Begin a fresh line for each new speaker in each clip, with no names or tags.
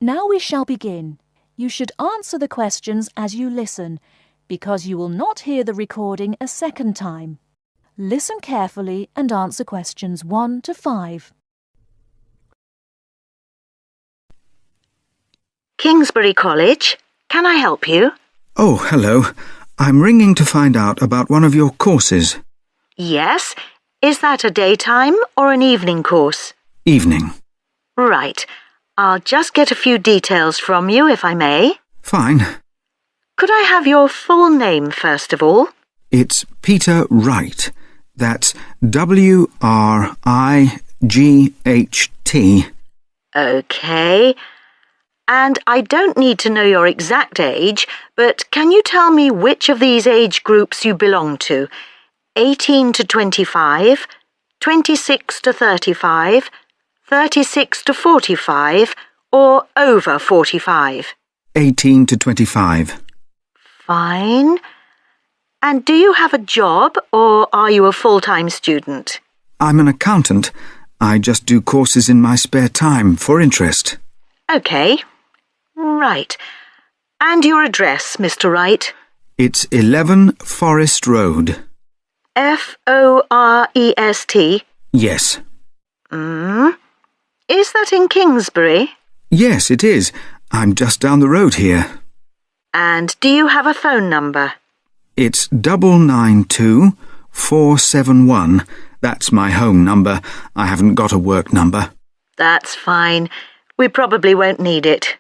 Now we shall begin. You should answer the questions as you listen, because you will not hear the recording a second time. Listen carefully and answer questions 1 to 5.
Kingsbury College, can I help you?
Oh, hello. I'm ringing to find out about one of your courses.
Yes. Is that a daytime or an evening course?
Evening.
Right. I'll just get a few details from you, if I may.
Fine.
Could I have your full name, first of all?
It's Peter Wright. That's W-R-I-G-H-T.
OK. And I don't need to know your exact age, but can you tell me which of these age groups you belong to? 18 to 25, 26 to 35, 36 to 45, or over 45?
18 to 25.
Fine. And do you have a job, or are you a full-time student?
I'm an accountant. I just do courses in my spare time for interest.
OK. Right. And your address, Mr. Wright?
It's 11 Forest Road.
Forest?
Yes.
Is that in Kingsbury?
Yes, it is. I'm just down the road here.
And do you have a phone number?
It's 992-471. That's my home number. I haven't got a work number.
That's fine. We probably won't need it.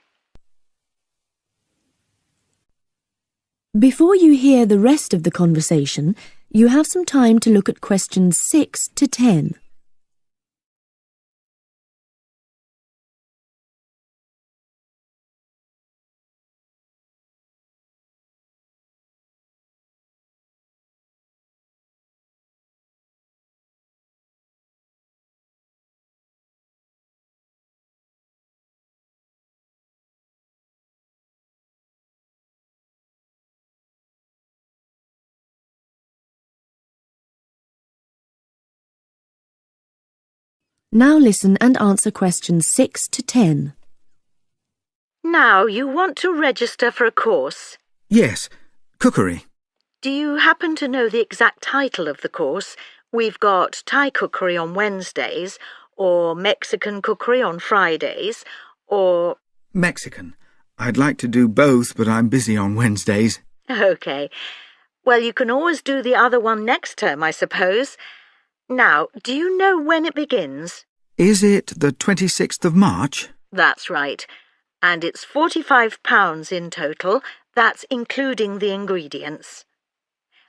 Before you hear the rest of the conversation, you have some time to look at questions 6 to 10. Now listen and answer questions 6 to 10.
Now, you want to register for a course.
Yes, cookery.
Do you happen to know the exact title of the course? We've got Thai cookery on Wednesdays, or Mexican cookery on Fridays, or...
Mexican. I'd like to do both, but I'm busy on Wednesdays.
OK. Well, you can always do the other one next term, I suppose. Now, do you know when it begins?
Is it the 26th of March?
That's right. And it's £45 in total. That's including the ingredients.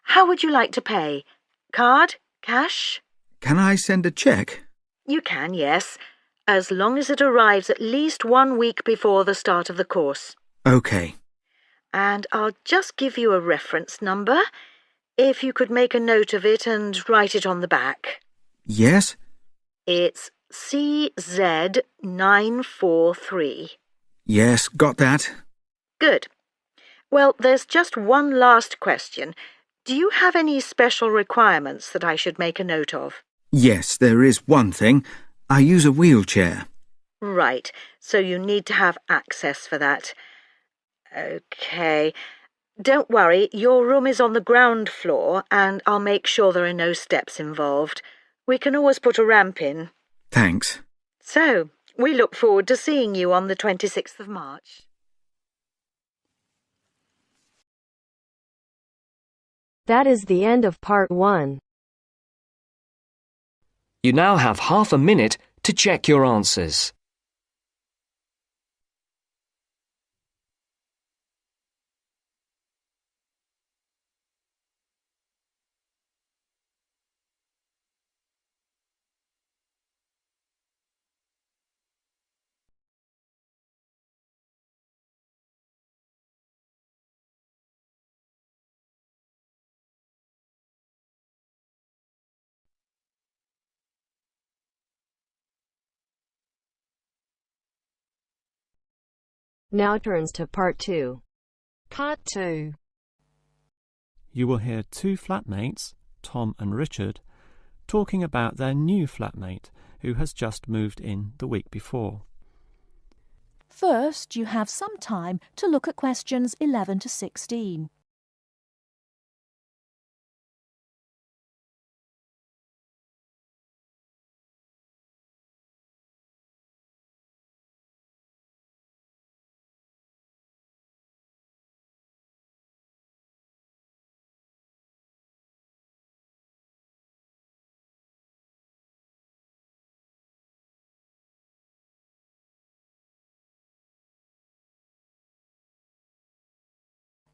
How would you like to pay? Card? Cash?
Can I send a cheque?
You can, yes, as long as it arrives at least 1 week before the start of the course.
OK.
And I'll just give you a reference number, if you could make a note of it and write it on the back.
Yes?
It's CZ943.
Yes, got that.
Good. Well, there's just one last question. Do you have any special requirements that I should make a note of?
Yes, there is one thing. I use a wheelchair.
Right, so you need to have access for that. OK. Don't worry, your room is on the ground floor and I'll make sure there are no steps involved. We can always put a ramp in.
Thanks.
So, we look forward to seeing you on the 26th of March.
That is the end of part 1.
You now have half a minute to check your answers.
Now turns to part 2. Part 2.
You will hear two flatmates, Tom and Richard, talking about their new flatmate who has just moved in the week before.
First, you have some time to look at questions 11 to 16.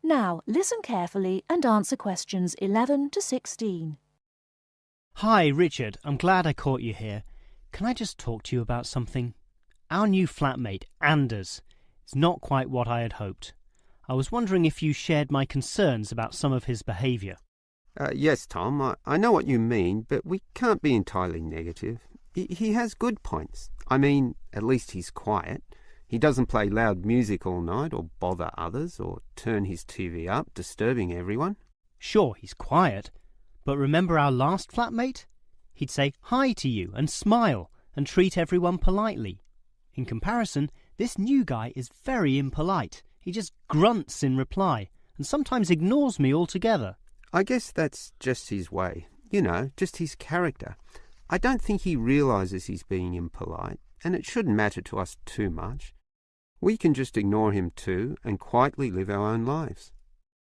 Now, listen carefully and answer questions 11 to 16.
Hi, Richard. I'm glad I caught you here. Can I just talk to you about something? Our new flatmate, Anders, is not quite what I had hoped. I was wondering if you shared my concerns about some of his behaviour.
Yes, Tom, I know what you mean, but we can't be entirely negative. He has good points. I mean, at least he's quiet. He doesn't play loud music all night or bother others or turn his TV up, disturbing everyone.
Sure, he's quiet, but remember our last flatmate? He'd say hi to you and smile and treat everyone politely. In comparison, this new guy is very impolite. He just grunts in reply and sometimes ignores me altogether.
I guess that's just his way. You know, just his character. I don't think he realises he's being impolite, and it shouldn't matter to us too much. We can just ignore him too and quietly live our own lives.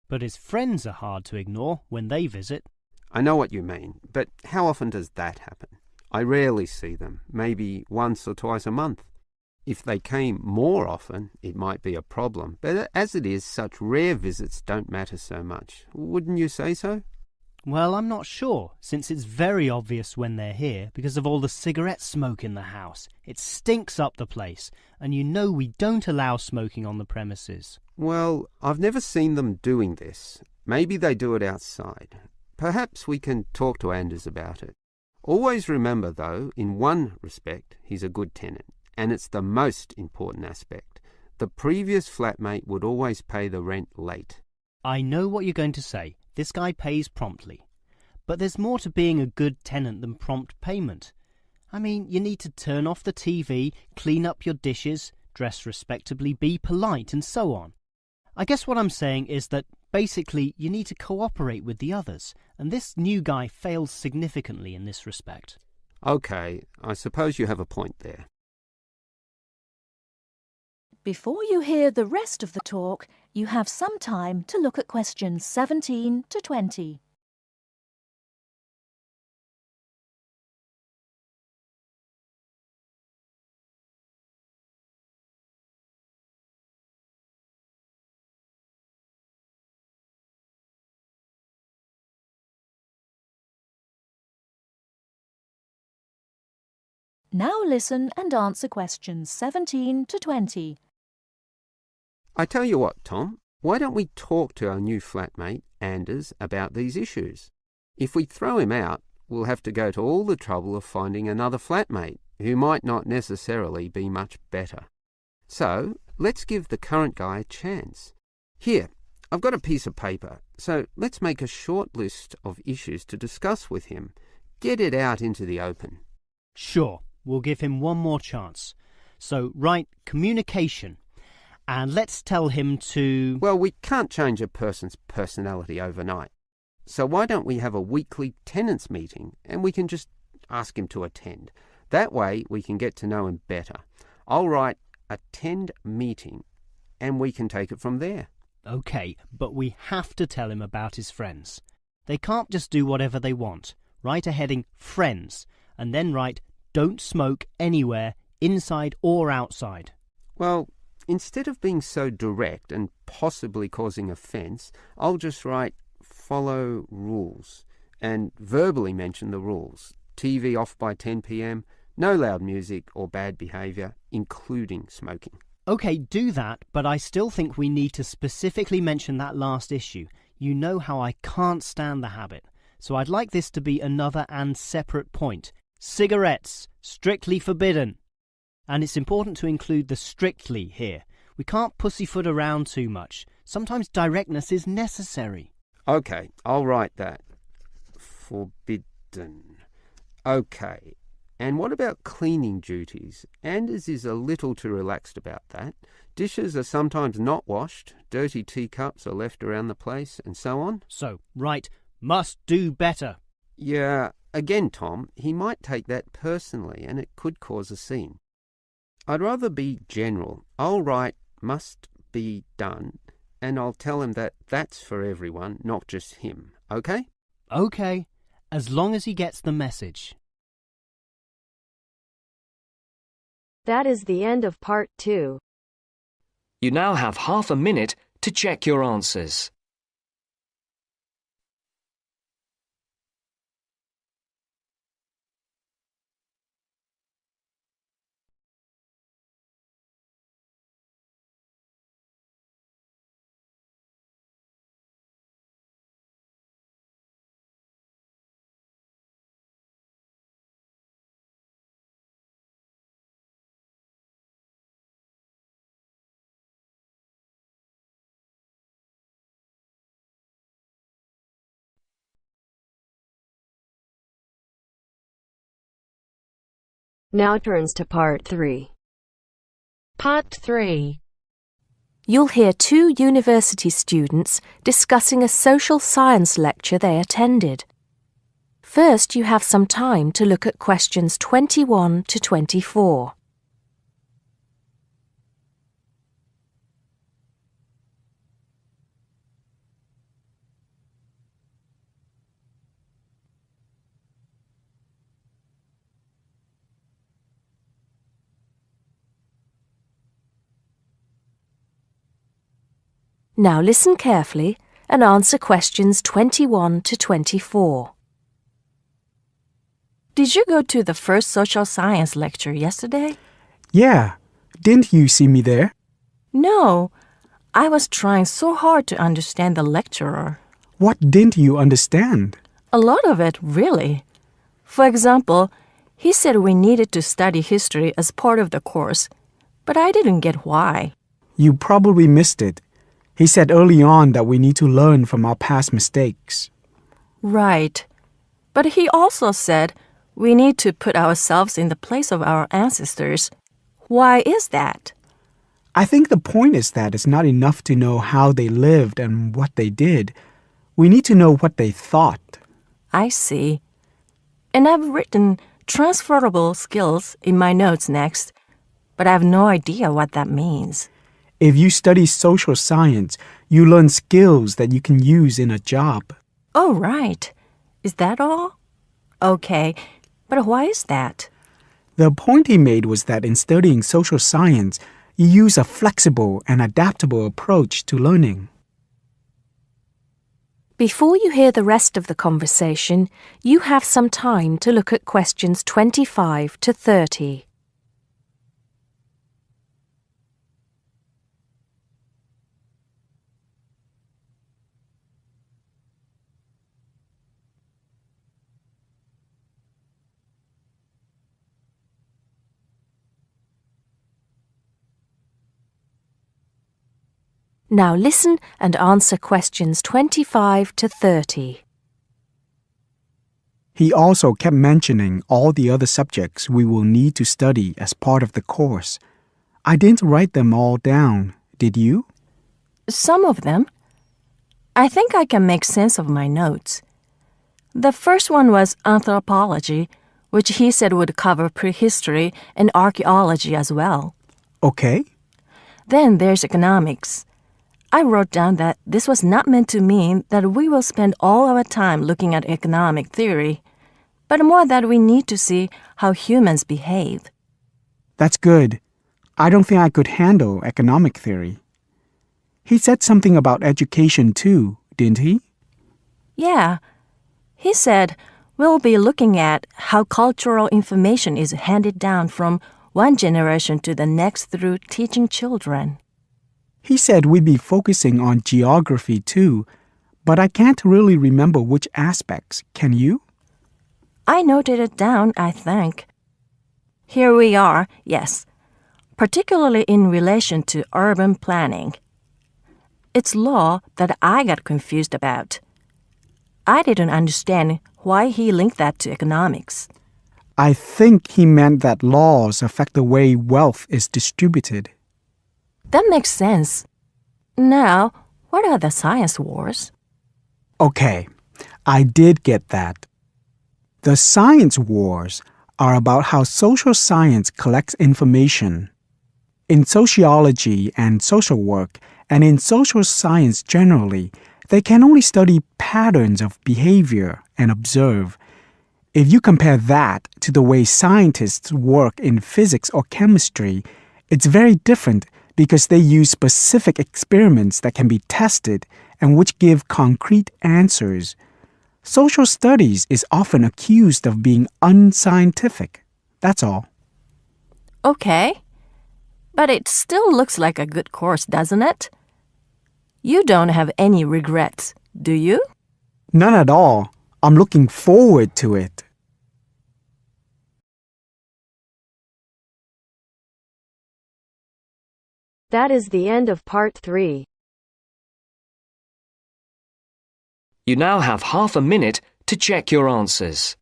But his friends are hard to ignore when they visit.
I know what you mean, but how often does that happen? I rarely see them, maybe once or twice a month. If they came more often, it might be a problem, but as it is, such rare visits don't matter so much. Wouldn't you say so?
Well, I'm not sure, since it's very obvious when they're here because of all the cigarette smoke in the house. It stinks up the place, and you know we don't allow smoking on the premises.
Well, I've never seen them doing this. Maybe they do it outside. Perhaps we can talk to Anders about it. Always remember, though, in one respect, he's a good tenant, and it's the most important aspect. The previous flatmate would always pay the rent late.
I know what you're going to say. This guy pays promptly. But there's more to being a good tenant than prompt payment. I mean, you need to turn off the TV, clean up your dishes, dress respectably, be polite, and so on. I guess what I'm saying is that basically you need to cooperate with the others, and this new guy fails significantly in this respect.
Okay, I suppose you have a point there.
Before you hear the rest of the talk, you have some time to look at questions 17 to 20. Now listen and answer questions 17 to 20.
I tell you what, Tom, why don't we talk to our new flatmate, Anders, about these issues? If we throw him out, we'll have to go to all the trouble of finding another flatmate, who might not necessarily be much better. So, let's give the current guy a chance. Here, I've got a piece of paper, so let's make a short list of issues to discuss with him. Get it out into the open.
Sure, we'll give him one more chance. So write communication, and let's tell him to...
Well, we can't change a person's personality overnight. So why don't we have a weekly tenants meeting and we can just ask him to attend. That way we can get to know him better. I'll write attend meeting and we can take it from there.
OK, but we have to tell him about his friends. They can't just do whatever they want. Write a heading friends and then write don't smoke anywhere, inside or outside.
Well, instead of being so direct and possibly causing offence, I'll just write follow rules and verbally mention the rules. TV off by 10 p.m, no loud music or bad behaviour, including smoking.
OK, do that, but I still think we need to specifically mention that last issue. You know how I can't stand the habit, so I'd like this to be another and separate point. Cigarettes, strictly forbidden. And it's important to include the strictly here. We can't pussyfoot around too much. Sometimes directness is necessary.
OK, I'll write that. Forbidden. OK. And what about cleaning duties? Anders is a little too relaxed about that. Dishes are sometimes not washed, dirty teacups are left around the place, and so on.
So, right, must do better.
Yeah, again, Tom, he might take that personally and it could cause a scene. I'd rather be general. I'll write must be done, and I'll tell him that that's for everyone, not just him. Okay?
Okay, as long as he gets the message.
That is the end of part 2.
You now have half a minute to check your answers.
Now turns to part 3.
Part 3. You'll hear 2 university students discussing a social science lecture they attended. First, you have some time to look at questions 21 to 24. Now listen carefully and answer questions 21 to 24. Did you go to the first social science lecture yesterday?
Yeah, didn't you see me there?
No, I was trying so hard to understand the lecturer.
What didn't you understand?
A lot of it, really. For example, he said we needed to study history as part of the course, but I didn't get why.
You probably missed it. He said early on that we need to learn from our past mistakes.
Right. But he also said we need to put ourselves in the place of our ancestors. Why is that?
I think the point is that it's not enough to know how they lived and what they did. We need to know what they thought.
I see. And I've written transferable skills in my notes next, but I have no idea what that means.
If you study social science, you learn skills that you can use in a job.
Oh, right. Is that all? Okay, but why is that?
The point he made was that in studying social science, you use a flexible and adaptable approach to learning.
Before you hear the rest of the conversation, you have some time to look at questions 25 to 30. Now listen and answer questions 25 to 30.
He also kept mentioning all the other subjects we will need to study as part of the course. I didn't write them all down, did you?
Some of them. I think I can make sense of my notes. The first one was anthropology, which he said would cover prehistory and archaeology as well.
Okay.
Then there's economics. I wrote down that this was not meant to mean that we will spend all our time looking at economic theory, but more that we need to see how humans behave.
That's good. I don't think I could handle economic theory. He said something about education too, didn't he?
Yeah. He said we'll be looking at how cultural information is handed down from one generation to the next through teaching children.
He said we'd be focusing on geography too, but I can't really remember which aspects. Can you?
I noted it down, I think. Here we are, yes, particularly in relation to urban planning. It's law that I got confused about. I didn't understand why he linked that to economics.
I think he meant that laws affect the way wealth is distributed.
That makes sense. Now, what are the science wars?
Okay, I did get that. The science wars are about how social science collects information. In sociology and social work, and in social science generally, they can only study patterns of behavior and observe. If you compare that to the way scientists work in physics or chemistry, it's very different because they use specific experiments that can be tested and which give concrete answers. Social studies is often accused of being unscientific. That's all.
Okay. But it still looks like a good course, doesn't it? You don't have any regrets, do you?
None at all. I'm looking forward to it.
That is the end of part 3.
You now have half a minute to check your answers.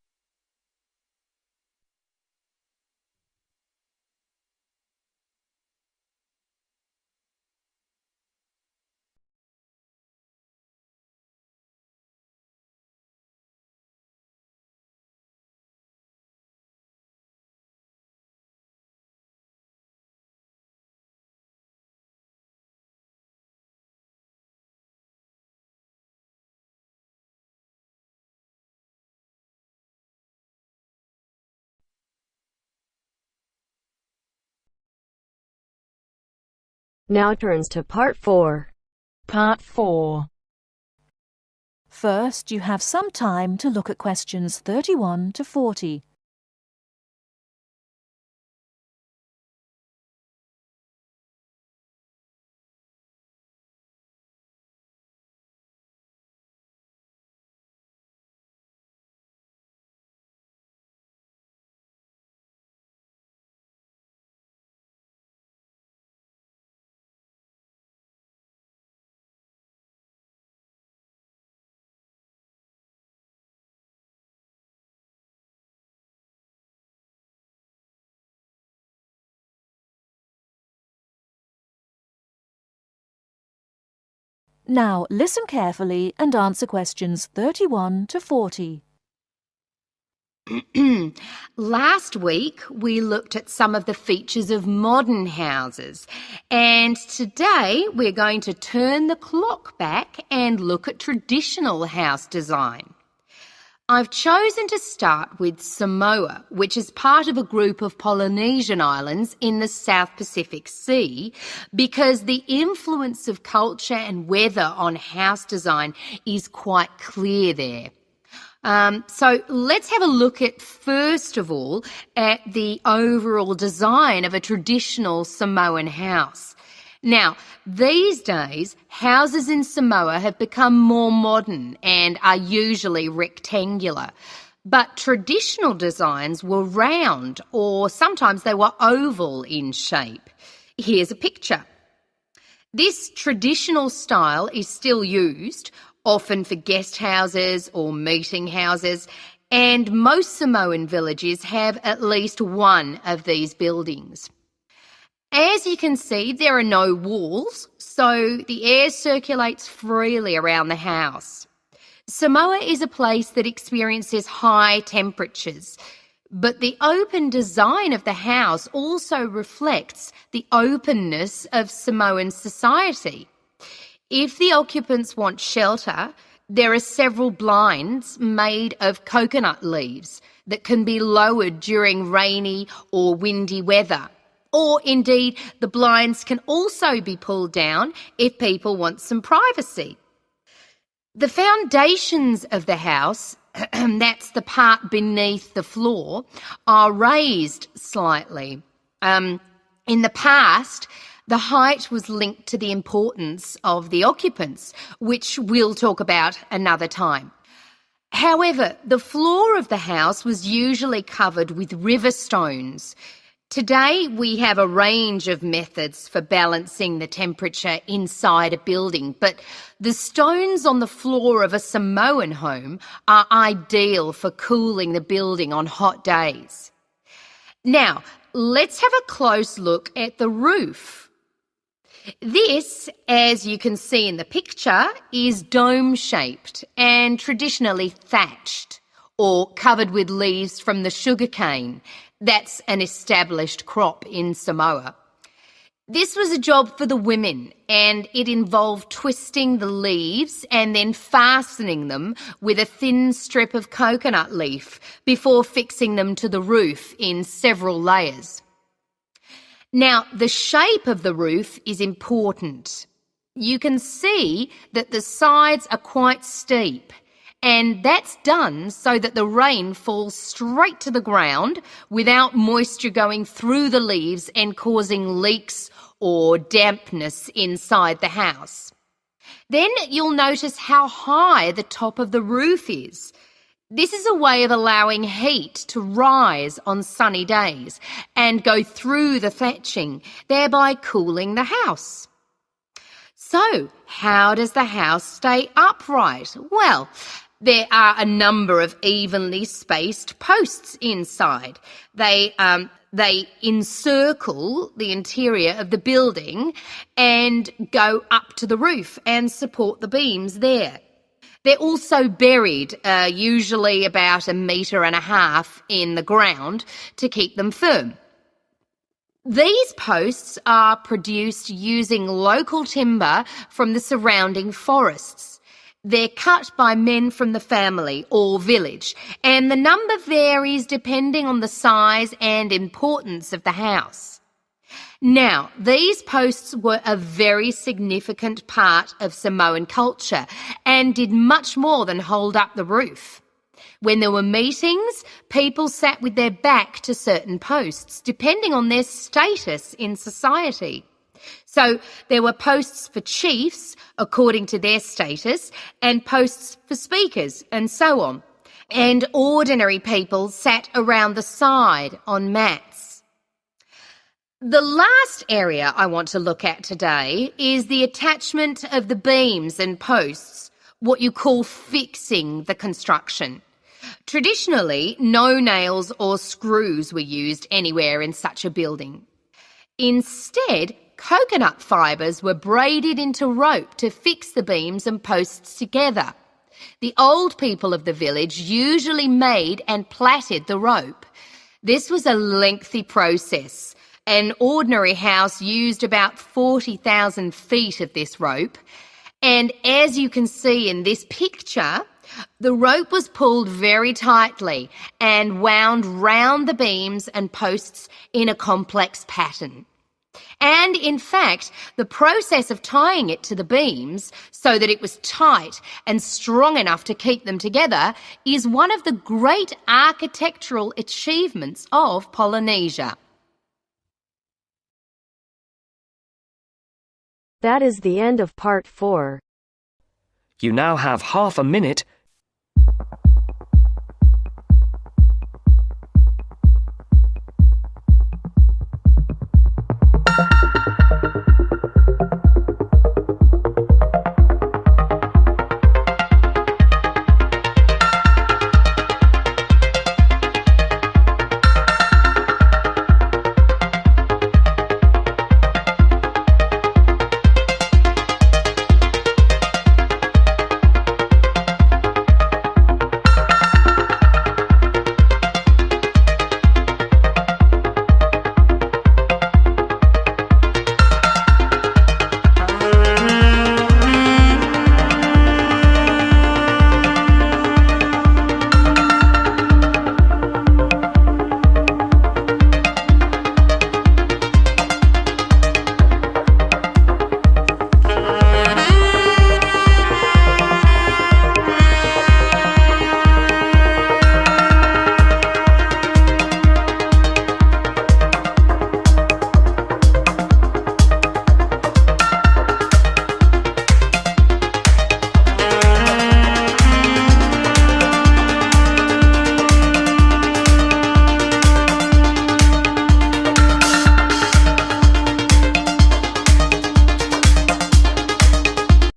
Now turns to part 4.
Part 4. First, you have some time to look at questions 31 to 40. Now, listen carefully and answer questions 31 to 40.
Last week, we looked at some of the features of modern houses, and today we're going to turn the clock back and look at traditional house design. I've chosen to start with Samoa, which is part of a group of Polynesian islands in the South Pacific Sea, because the influence of culture and weather on house design is quite clear there. So let's have a look at, first of all, at the overall design of a traditional Samoan house. Now, these days, houses in Samoa have become more modern and are usually rectangular. But traditional designs were round, or sometimes they were oval in shape. Here's a picture. This traditional style is still used, often for guest houses or meeting houses, and most Samoan villages have at least one of these buildings. As you can see, there are no walls, so the air circulates freely around the house. Samoa is a place that experiences high temperatures, but the open design of the house also reflects the openness of Samoan society. If the occupants want shelter, there are several blinds made of coconut leaves that can be lowered during rainy or windy weather. Or indeed, the blinds can also be pulled down if people want some privacy. The foundations of the house, that's the part beneath the floor, are raised slightly. In the past, the height was linked to the importance of the occupants, which we'll talk about another time. However, the floor of the house was usually covered with river stones. Today, we have a range of methods for balancing the temperature inside a building, but the stones on the floor of a Samoan home are ideal for cooling the building on hot days. Now, let's have a close look at the roof. This, as you can see in the picture, is dome-shaped and traditionally thatched or covered with leaves from the sugarcane. That's an established crop in Samoa. This was a job for the women, and it involved twisting the leaves and then fastening them with a thin strip of coconut leaf before fixing them to the roof in several layers. Now, the shape of the roof is important. You can see that the sides are quite steep, and that's done so that the rain falls straight to the ground without moisture going through the leaves and causing leaks or dampness inside the house. Then you'll notice how high the top of the roof is. This is a way of allowing heat to rise on sunny days and go through the thatching, thereby cooling the house. So, how does the house stay upright? Well, there are a number of evenly spaced posts inside. They encircle the interior of the building and go up to the roof and support the beams there. They're also buried, usually about 1.5 meters in the ground to keep them firm. These posts are produced using local timber from the surrounding forests. They're cut by men from the family or village, and the number varies depending on the size and importance of the house. Now, these posts were a very significant part of Samoan culture and did much more than hold up the roof. When there were meetings, people sat with their back to certain posts, depending on their status in society. So there were posts for chiefs, according to their status, and posts for speakers, and so on. And ordinary people sat around the side on mats. The last area I want to look at today is the attachment of the beams and posts, what you call fixing the construction. Traditionally, no nails or screws were used anywhere in such a building. Instead, coconut fibres were braided into rope to fix the beams and posts together. The old people of the village usually made and plaited the rope. This was a lengthy process. An ordinary house used about 40,000 feet of this rope. And as you can see in this picture, the rope was pulled very tightly and wound round the beams and posts in a complex pattern. And in fact, the process of tying it to the beams so that it was tight and strong enough to keep them together is one of the great architectural achievements of Polynesia.
That is the end of part 4.
You now have half a minute